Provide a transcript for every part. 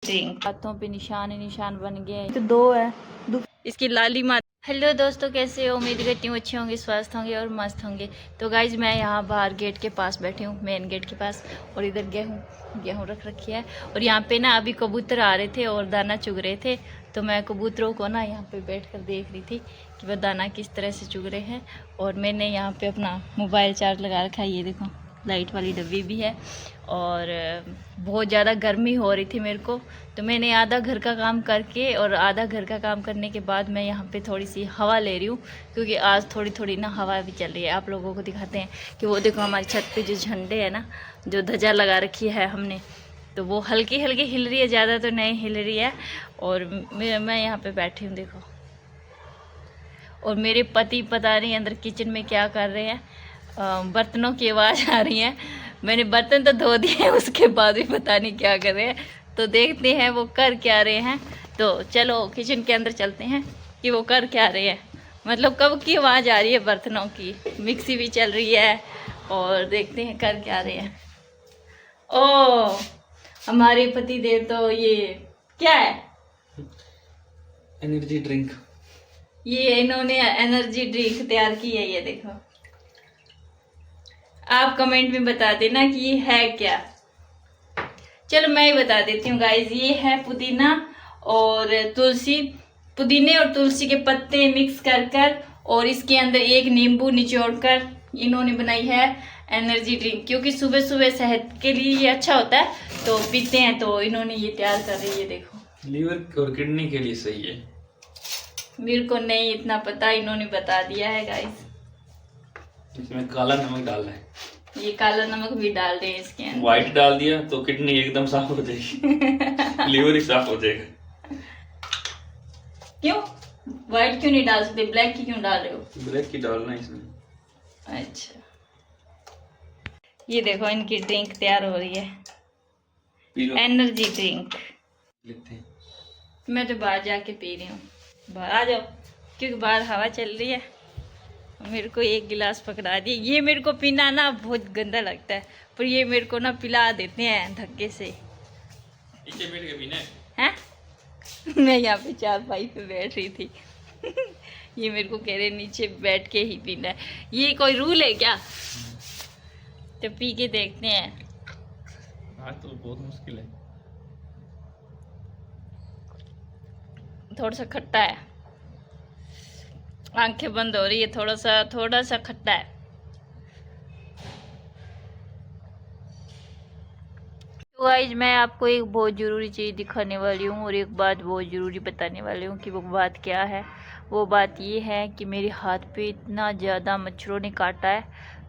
हाथों पे निशान ही निशान बन गए तो दो है इसकी लाली माँ। हेलो दोस्तों, कैसे हो? उम्मीद करती हूँ अच्छे होंगे, स्वस्थ होंगे और मस्त होंगे। तो गाइज मैं यहाँ बाहर गेट के पास बैठी हूँ, मेन गेट के पास, और इधर गेहूँ रख रखी है। और यहाँ पे ना अभी कबूतर आ रहे थे और दाना चुग रहे थे, तो मैं कबूतरों को ना यहाँ पे बैठ कर देख रही थी कि वह दाना किस तरह से चुग रहे हैं। और मैंने यहाँ पे अपना मोबाइल चार्ज लगा रखा है, ये देखो लाइट वाली डब्बी भी है। और बहुत ज़्यादा गर्मी हो रही थी मेरे को, तो मैंने आधा घर का काम करके और आधा घर का काम करने के बाद मैं यहाँ पे थोड़ी सी हवा ले रही हूँ, क्योंकि आज थोड़ी थोड़ी ना हवा भी चल रही है। आप लोगों को दिखाते हैं कि वो देखो हमारी छत पे जो झंडे है ना, जो ध्वजा लगा रखी है हमने, तो वो हल्की हल्की हिल रही है, ज़्यादा तो नहीं हिल रही है। और मैं यहाँ पे बैठी हूँ देखो। और मेरे पति पता नहीं अंदर किचन में क्या कर रहे हैं, बर्तनों की आवाज़ आ रही है। मैंने बर्तन तो धो दिए, उसके बाद भी पता नहीं क्या कर रहे हैं, तो देखते हैं वो कर क्या रहे हैं। तो चलो किचन के अंदर चलते हैं कि वो कर क्या रहे हैं। मतलब कब की आवाज़ आ रही है बर्तनों की, मिक्सी भी चल रही है, और देखते हैं कर क्या रहे हैं। ओ हमारे पति देव तो ये क्या है, एनर्जी ड्रिंक, ये इन्होंने एनर्जी ड्रिंक तैयार की है। ये देखो, आप कमेंट में बता देना कि ये है क्या। चलो मैं ही बता देती हूँ गाइज, ये है पुदीना और तुलसी, पुदीने और तुलसी के पत्ते मिक्स कर कर, और इसके अंदर एक नींबू निचोड़ कर इन्होंने बनाई है एनर्जी ड्रिंक। क्योंकि सुबह सुबह सेहत के लिए ये अच्छा होता है, तो पीते हैं, तो इन्होंने ये तैयार कर रही है। देखो लीवर और किडनी के लिए सही है। मेरे को नहीं इतना पता, इन्होंने बता दिया है गाइज। इसमें काला नमक डालना है, ये काला नमक भी डाल रहे हैं इसके अंदर। व्हाइट डाल दिया तो किडनी एकदम साफ हो जाएगी लीवर ही साफ हो जाएगा। क्यों व्हाइट क्यों नहीं डाल सकते, ब्लैक की क्यों डाल रहे हो? ब्लैक की डालना है इसमें। अच्छा, ये देखो इनकी ड्रिंक तैयार हो रही है, एनर्जी ड्रिंक। लेते हैं। मैं तो बाहर जाके पी रही हूँ, बाहर आ जाओ, क्योंकि बाहर हवा चल रही है। मेरे को एक गिलास पकड़ा दिए, ये मेरे को पीना ना बहुत गंदा लगता है, पर ये मेरे को ना पिला देते हैं धक्के से। नीचे बैठ के पीना है मैं यहाँ पे चारपाई पे बैठ रही थी ये मेरे को कह रहे नीचे बैठ के ही पीना है, ये कोई रूल है क्या? तो पी के देखते हैं। आज तो बहुत मुश्किल है। थोड़ा सा खट्टा है, आंखें बंद हो रही है, थोड़ा सा खट्टा है। तो गाइस मैं आपको एक बहुत ज़रूरी चीज़ दिखाने वाली हूँ, और एक बात बहुत ज़रूरी बताने वाली हूँ कि वो बात क्या है। वो बात ये है कि मेरे हाथ पे इतना ज़्यादा मच्छरों ने काटा है,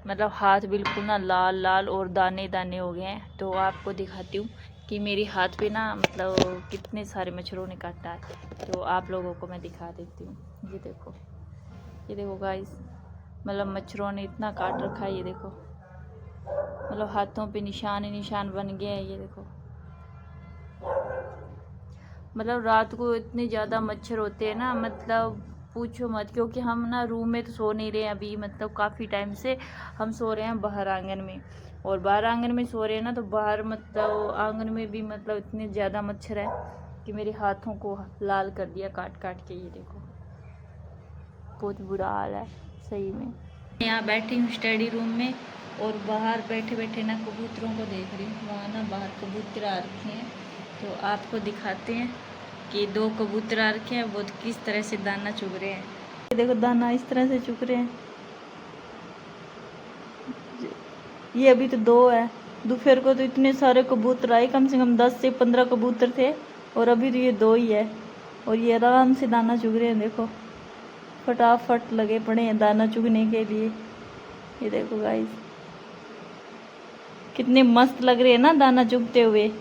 मतलब हाथ बिल्कुल ना लाल लाल और दाने दाने हो गए हैं। तो आपको दिखाती हूँ कि मेरे हाथ पे ना मतलब कितने सारे मच्छरों ने काटा है, तो आप लोगों को मैं दिखा देती हूँ। ये देखो गाइस, मतलब मच्छरों ने इतना काट रखा है, ये देखो, मतलब हाथों पे निशान ही निशान बन गए हैं। ये देखो, मतलब रात को इतने ज़्यादा मच्छर होते हैं ना, मतलब पूछो मत। क्योंकि हम ना रूम में तो सो नहीं रहे हैं अभी, मतलब काफ़ी टाइम से हम सो रहे हैं बाहर आंगन में, और बाहर आंगन में सो रहे हैं ना, तो बाहर मतलब आंगन में भी मतलब इतने ज़्यादा मच्छर है कि मेरे हाथों को लाल कर दिया काट काट के। ये देखो बहुत बुरा हाल है सही में। यहाँ बैठी हूँ स्टडी रूम में, और बाहर बैठे बैठे ना कबूतरों को देख रही हूँ। वहाँ ना बाहर कबूतर आ रखे हैं, तो आपको दिखाते हैं कि दो कबूतर आ रखे हैं, वो किस तरह से दाना चुग रहे हैं। ये देखो दाना इस तरह से चुग रहे हैं। ये अभी तो दो है, दोपहर को तो इतने सारे कबूतर आए, कम से कम 10 से 15 कबूतर थे, और अभी तो ये दो ही है, और ये आराम से दाना चुग रहे हैं। देखो फटाफट लगे पड़े हैं दाना चुगने के लिए। ये देखो गाइस कितने मस्त लग रहे हैं ना दाना चुगते हुए।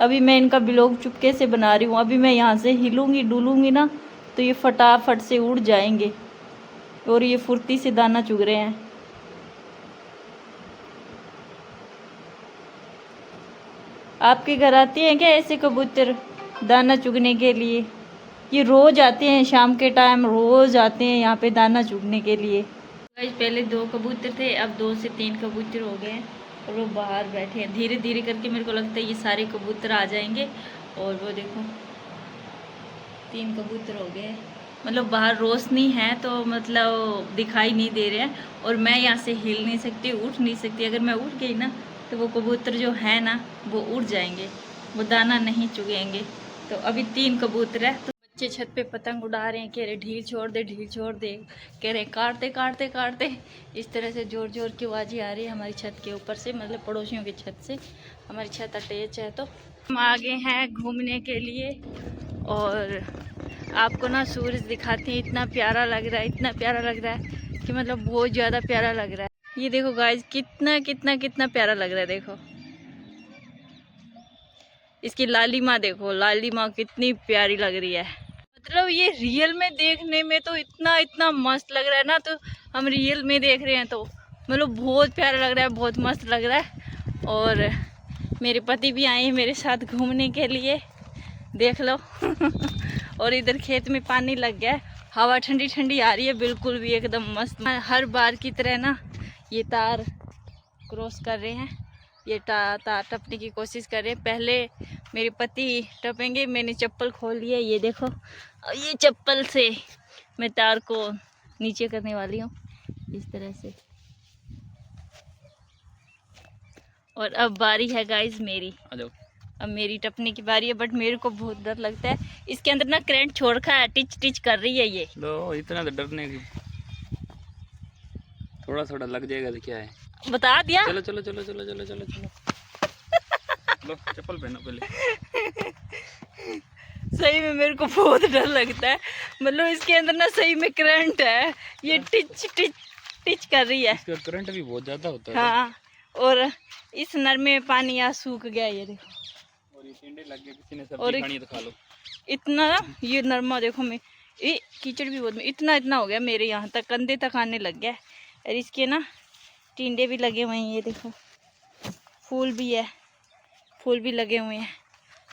अभी मैं इनका ब्लॉग चुपके से बना रही हूँ, अभी मैं यहाँ से हिलूंगी डुलूंगी ना, तो ये फटाफट से उड़ जाएंगे, और ये फुर्ती से दाना चुग रहे हैं। आपके घर आते हैं क्या ऐसे कबूतर दाना चुगने के लिए? ये रोज आते हैं, शाम के टाइम रोज आते हैं यहाँ पे दाना चुगने के लिए। पहले 2 कबूतर थे, अब 2 से 3 कबूतर हो गए हैं, और वो बाहर बैठे हैं। धीरे धीरे करके मेरे को लगता है ये सारे कबूतर आ जाएंगे। और वो देखो 3 कबूतर हो गए, मतलब बाहर रोशनी है तो मतलब दिखाई नहीं दे रहे हैं। और मैं यहाँ से हिल नहीं सकती, उठ नहीं सकती। अगर मैं उठ गई ना तो वो कबूतर जो है ना वो उड़ जाएंगे, वो दाना नहीं चुगेंगे। तो अभी 3 कबूतर है। तो बच्चे छत पे पतंग उड़ा रहे हैं, कह रहे ढील छोड़ दे, ढील छोड़ दे, कह रहे काटते काटते काटते। इस तरह से जोर जोर की आवाज़ें आ रही है हमारी छत के ऊपर से, मतलब पड़ोसियों की छत से। हमारी छत अटैच है। तो हम आगे हैं घूमने के लिए और आपको ना सूरज दिखाते हैं। इतना प्यारा लग रहा है, इतना प्यारा लग रहा है कि मतलब बहुत ज़्यादा प्यारा लग रहा है। ये देखो गाइस, कितना कितना कितना प्यारा लग रहा है। देखो इसकी लालिमा, देखो लालिमा कितनी प्यारी लग रही है। मतलब ये रियल में देखने में तो इतना इतना मस्त लग रहा है ना, तो हम रियल में देख रहे हैं तो मतलब बहुत प्यारा लग रहा है, बहुत मस्त लग रहा है। और मेरे पति भी आए हैं मेरे साथ घूमने के लिए, देख लो। और इधर खेत में पानी लग गया है, हवा ठंडी ठंडी आ रही है, बिल्कुल भी एकदम मस्त। हर बार की तरह ना ये तार क्रॉस कर रहे हैं, ये तार टपने की कोशिश कर रहे हैं। पहले मेरे पति टपेंगे, मैंने चप्पल खोल लिया, ये देखो। और ये चप्पल से मैं तार को नीचे करने वाली हूँ इस तरह से। और अब बारी है गाइस मेरी, अब मेरी टपने की बारी है। बट मेरे को बहुत डर लगता है, इसके अंदर ना करंट छोड़ रखा है, टिच टिच कर रही है ये। लो इतना तो डरने की, थोड़ा थोड़ा लग जाएगा तो क्या है, बता दिया। चलो चलो चलो चलो चलो चलो चलो। लो चप्पल पहनो पहले। सही में मेरे को बहुत डर लगता है, मतलब इसके अंदर ना सही में करंट है, ये टिच टिच टिच कर रही है। इसका करंट भी बहुत ज्यादा होता है। हाँ, और इस नर में पानी यहाँ सूख गया, ये देखो। और ये टिंडे लग गए, किसी ने सब्जी खानी है तो खा लो। इतना ये नरमा देखो, मैं ये कीचड़ भी बहुत, इतना इतना हो गया मेरे यहाँ तक, कंधे तक आने लग गया। और इसके ना टिंडे भी लगे हुए हैं, ये देखो। फूल भी है, फूल भी लगे हुए हैं।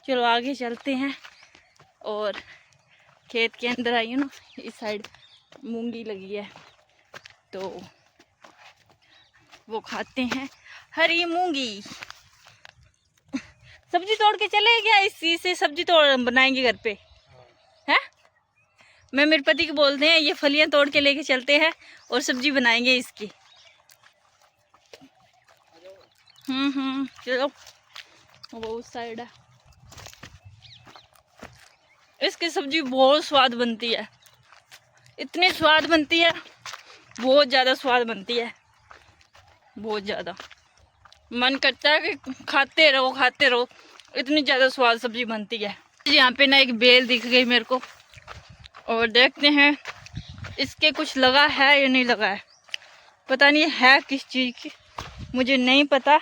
चलो आगे चलते हैं। और खेत के अंदर आई हूँ ना, इस साइड मूंगी लगी है तो वो खाते हैं, हरी मूंगी। सब्जी तोड़ के चले क्या, इसी से सब्जी तोड़ बनाएंगे घर पे हैं? मैं मेरे पति को बोलते हैं ये फलियां तोड़ के लेके चलते हैं और सब्जी बनाएंगे इसकी। चलो वो उस साइड है। इसकी सब्जी बहुत स्वाद बनती है, इतनी स्वाद बनती है, बहुत ज़्यादा स्वाद बनती है, बहुत ज़्यादा। मन करता है कि खाते रहो, इतनी ज़्यादा स्वाद सब्जी बनती है। यहाँ पे ना एक बेल दिख गई मेरे को, और देखते हैं इसके कुछ लगा है या नहीं लगा है। पता नहीं है किस चीज़ की, मुझे नहीं पता,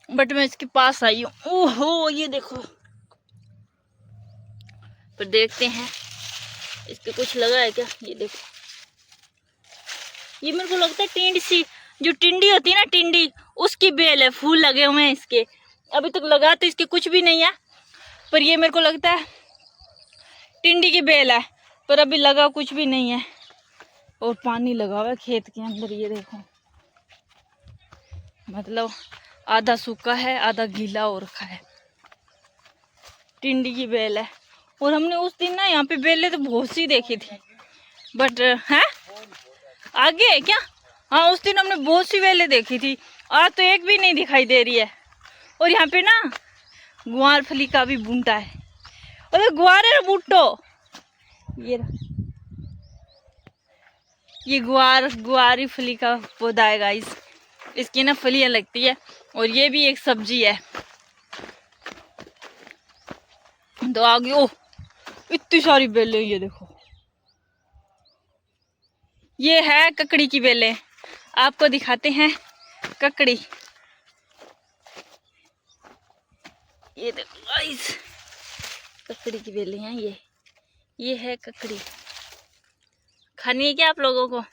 बट मैं इसके पास आई हूँ। ओहो ये देखो, पर देखते हैं इसके कुछ लगा है क्या। ये देखो, ये मेरे को लगता है टिंडी सी, जो टिंडी होती है ना, टिंडी, उसकी बेल है। फूल लगे हुए हैं इसके, अभी तक लगा तो इसके कुछ भी नहीं है, पर ये मेरे को लगता है टिंडी की बेल है, पर अभी लगा कुछ भी नहीं है। और पानी लगा हुआ है खेत के अंदर, ये देखो, मतलब आधा सूखा है आधा गीला हो रखा है। टिंडी की बेल है। और हमने उस दिन ना यहाँ पे बेलें तो बहुत सी देखी थी, बट है आगे है क्या? हाँ, उस दिन हमने बहुत सी बेलें देखी थी, आज तो एक भी नहीं दिखाई दे रही है। और यहाँ पे ना गुआर फली का भी बूंटा है, और गुआरे बूटो, ये गुआरी फली का पौधा है गाइस, इसकी ना फलियां लगती है। और ये भी एक सब्जी है। तो आगे ओ इतनी सारी बेलें, ये देखो, ये है ककड़ी की बेलें। आपको दिखाते हैं ककड़ी, ये देखो गाइस, ककड़ी की बेलें हैं ये है ककड़ी। खानी है क्या आप लोगों को?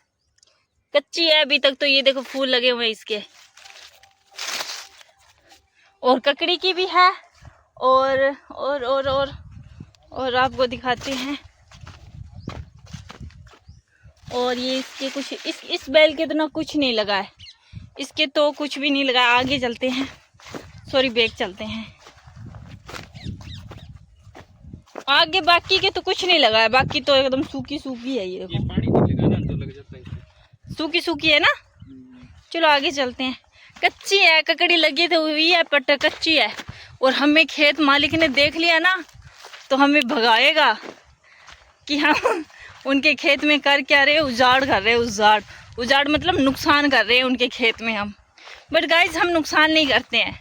कच्ची है अभी तक तो। ये देखो फूल लगे हुए हैं इसके, और ककड़ी की भी है। और आपको दिखाते हैं। और ये इसके कुछ इस बेल के तो ना कुछ नहीं लगा है, इसके तो कुछ भी नहीं लगा। आगे चलते हैं, सॉरी बैक चलते हैं आगे। बाकी के तो कुछ नहीं लगा है, बाकी तो एकदम सूखी सूखी है। ये देखो पानी नहीं लगाना तो लग जाता है, सूखी सूखी है ना। चलो आगे चलते हैं। कच्ची है, ककड़ी लगी तो हुई है बट कच्ची है। और हमें खेत मालिक ने देख लिया ना तो हमें भगाएगा कि हम उनके खेत में कर क्या रहे, उजाड़ कर रहे। उजाड़ मतलब नुकसान कर रहे हैं उनके खेत में हम। बट गाइस हम नुकसान नहीं करते हैं,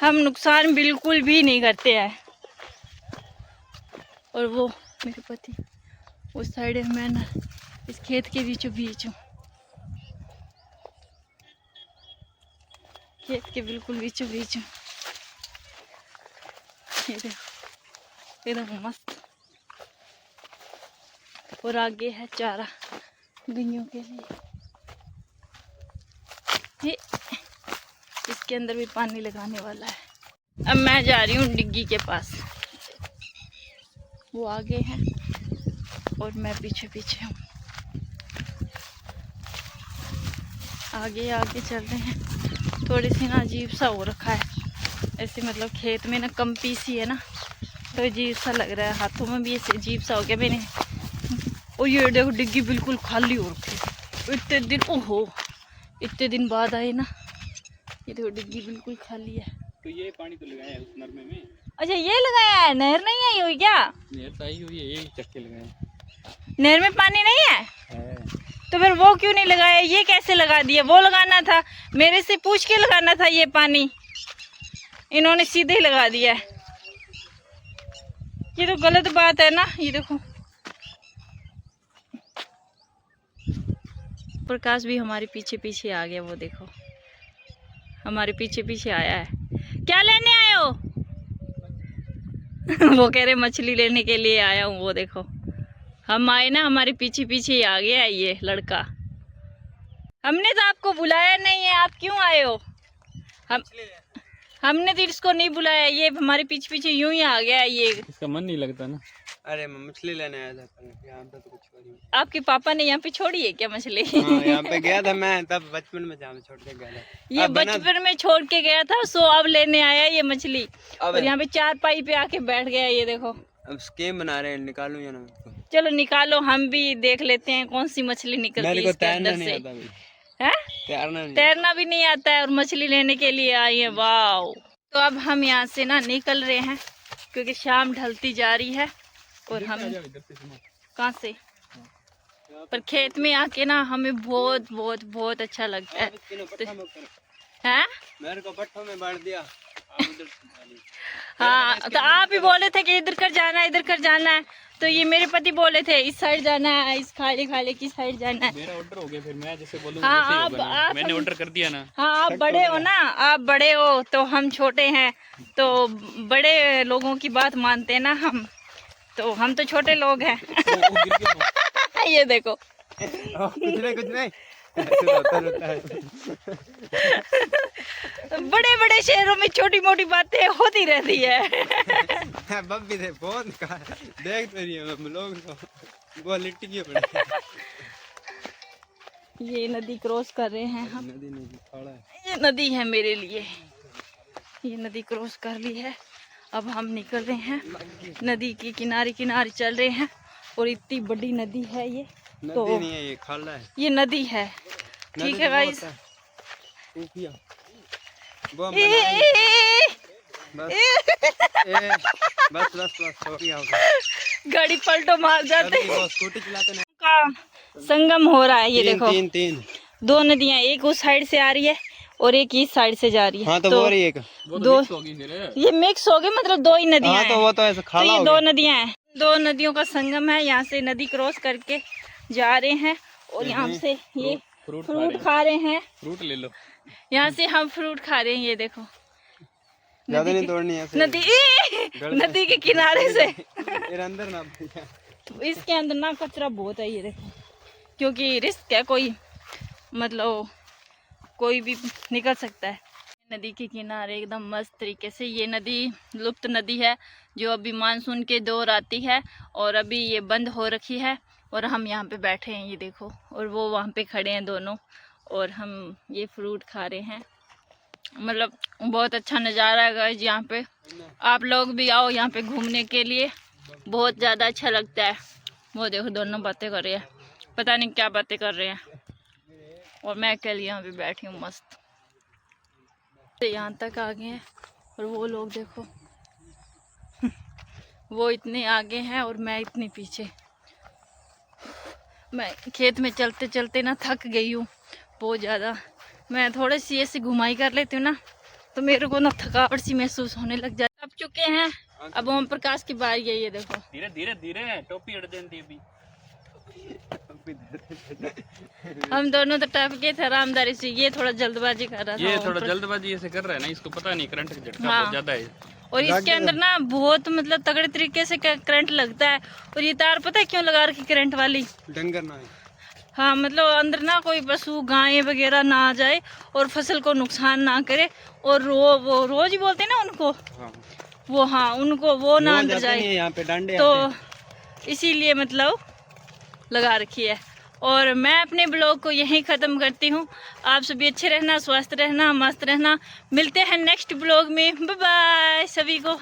हम नुकसान बिल्कुल भी नहीं करते हैं। और वो मेरे पति उस साइड है, मैं ना इस खेत के बीचों बीच हूँ, खेत के बिल्कुल बीचों बीच हूँ। ये देखो एकदम मस्त। और आगे है चारा गइयों के लिए। ये इसके अंदर भी पानी लगाने वाला है। अब मैं जा रही हूँ डिग्गी के पास, वो आगे है और मैं पीछे पीछे हूँ। आगे आगे चल रहे हैं। थोड़ी सी ना अजीब सा हो रखा है ऐसे, मतलब खेत में ना कंपी सी है ना तो अजीब सा लग रहा है। हाथों में भी ऐसे अजीब सा हो गया मैंने। और ये देखो डिग्गी बिल्कुल खाली हो रखी। इतने दिन, ओहो इतने दिन बाद आए ना। ये देखो डिग्गी बिल्कुल खाली है। तो ये पानी तो लगाया है उस नरमे में। अच्छा ये लगाया है, नहर नहीं आई हुई क्या? नहर तो आई हुई है, यही चक्के लगाए। नहर में पानी नहीं है तो फिर वो क्यों नहीं लगाया? ये कैसे लगा दिया? वो लगाना था, मेरे से पूछ के लगाना था ये पानी। इन्होंने सीधे ही लगा दिया है। ये तो गलत बात है ना। ये देखो प्रकाश भी हमारे पीछे पीछे आ गया। वो देखो हमारे पीछे पीछे आया है। क्या लेने आए हो? वो कह रहे मछली लेने के लिए आया हूँ। वो देखो हम आए ना, हमारे पीछे पीछे ही आ गया ये लड़का। हमने तो आपको बुलाया नहीं है, आप क्यों आए हो? हमने तो इसको नहीं बुलाया, ये हमारे पीछे पीछे यूं ही आ गया है। ये इसका मन नहीं लगता ना। अरे मैं मछली लेने आया था, यहाँ पे तो कुछ हो नहीं। आपके पापा ने यहाँ पे छोड़ी है क्या मछली? हाँ, यहाँ पे गया था मैं तब बचपन में, जहाँ छोड़ के गया था। ये बचपन में छोड़ के गया था, सो अब लेने आया ये मछली। और यहाँ पे चार पाई पे आके बैठ गया। ये देखो अब स्कीम बना रहे हैं, निकालूं या ना? चलो निकालो, हम भी देख लेते हैं कौन सी मछली निकलती है इसके अंदर से। है तैरना भी नहीं आता है और मछली लेने के लिए आई है। वाह। तो अब हम यहाँ से ना निकल रहे हैं क्योंकि शाम ढलती जा रही है। और हम कहाँ से, पर खेत में आके ना हमें बहुत बहुत बहुत अच्छा लगता है। हैं? मेरे को पट्टों में बांट दिया। हाँ तो आप ही बोले थे कि इधर कर जाना है, इधर कर जाना है। तो ये मेरे पति बोले थे इस साइड जाना है, इस खाले खाले की साइड जाना है। मेरा ऑर्डर हो गया, फिर मैं जैसे बोलूंगा हाँ वैसे ही आप होगा ना। मैंने ऑर्डर कर दिया ना। हाँ आप बड़े हो ना, आप बड़े हो तो हम छोटे हैं, तो बड़े लोगों की बात मानते हैं ना हम, तो हम तो छोटे लोग हैं। ये देखो कुछ नहीं रोता है। बड़े बड़े शहरों में छोटी मोटी बातें होती रहती है। बब्बी थे बहुत देख तो रही है लोग वो लिट्टी की पड़े। ये नदी क्रॉस कर रहे हैं हम। नदी नहीं खड़ा है, ये नदी है मेरे लिए। ये नदी क्रॉस कर ली है। अब हम निकल रहे हैं, नदी के किनारे किनारे चल रहे हैं। और इतनी बड़ी नदी है ये। नदी तो नहीं है, ये खाला है। ये नदी है, ठीक है गाइस। बस हो गया। गाड़ी पलटो मार जाते हैं। स्कूटी चलाते हैं का संगम हो रहा है। ये देखो तीन दो नदियां, एक उस साइड से आ रही है और एक इस साइड से जा रही है। हाँ तो वो रही एक दो ये मिक्स हो गए, मतलब दो ही नदियां हैं। तो वो तो ऐसे खाला तो ये हो दो गया। नदियां हैं, दो नदियों का संगम है। यहाँ से नदी क्रॉस करके जा रहे हैं और यहाँ से ये फ्रूट खा रहे हैं। फ्रूट ले लो। यहाँ से हम फ्रूट खा रहे हैं। ये देखो ज्यादा नहीं तोड़नी है नदी के किनारे से। अंदर ना इसके अंदर ना कचरा बहुत है। ये देखो क्योंकि रिस्क है, कोई मतलब कोई भी निकल सकता है। नदी के किनारे एकदम मस्त तरीके से, ये नदी लुप्त नदी है जो अभी मानसून के दौर आती है और अभी ये बंद हो रखी है। और हम यहाँ पे बैठे हैं, ये देखो, और वो वहाँ पे खड़े हैं दोनों। और हम ये फ्रूट खा रहे हैं। मतलब बहुत अच्छा नज़ारा है गाइस यहाँ पे। आप लोग भी आओ यहाँ पे घूमने के लिए, बहुत ज़्यादा अच्छा लगता है। वो देखो दोनों बातें कर रहे हैं, पता नहीं क्या बातें कर रहे हैं, और मैं अकेले यहाँ पे बैठी हूँ मस्त। तो यहाँ तक आ गए हैं और वो लोग देखो वो इतने आगे हैं और मैं इतनी पीछे। मैं खेत में चलते चलते ना थक गई हूँ बहुत ज़्यादा। मैं थोड़ी सी ऐसी घुमाई कर लेती हूँ ना तो मेरे को ना थकावट सी महसूस होने लग जाती है। अब चुके हैं, अब ओम प्रकाश की बारी है। ये देखो धीरे धीरे धीरे टोपी उड़ देती अभी। हम दोनों तो टप गए थे आरामदारी से, ये थोड़ा जल्दबाजी कर रहा था। ये थोड़ा जल्दबाजी ऐसे कर रहा है ना, इसको पता नहीं करंट का झटका हाँ। बहुत ज्यादा है। और इसके अंदर ना बहुत मतलब तगड़े तरीके से करंट लगता है। और ये तार पता है क्यों लगा रखी करंट वाली? डंगर ना है। हाँ, मतलब अंदर ना कोई पशु गाय वगैरह ना आ जाए और फसल को नुकसान ना करे। और वो रोज ही बोलते हैं ना उनको, हाँ। वो हाँ उनको वो ना अंदर जाए, यहाँ पे डंडे तो इसीलिए मतलब लगा रखी है। और मैं अपने ब्लॉग को यहीं ख़त्म करती हूँ। आप सभी अच्छे रहना, स्वस्थ रहना, मस्त रहना। मिलते हैं नेक्स्ट ब्लॉग में। बाय बाय सभी को।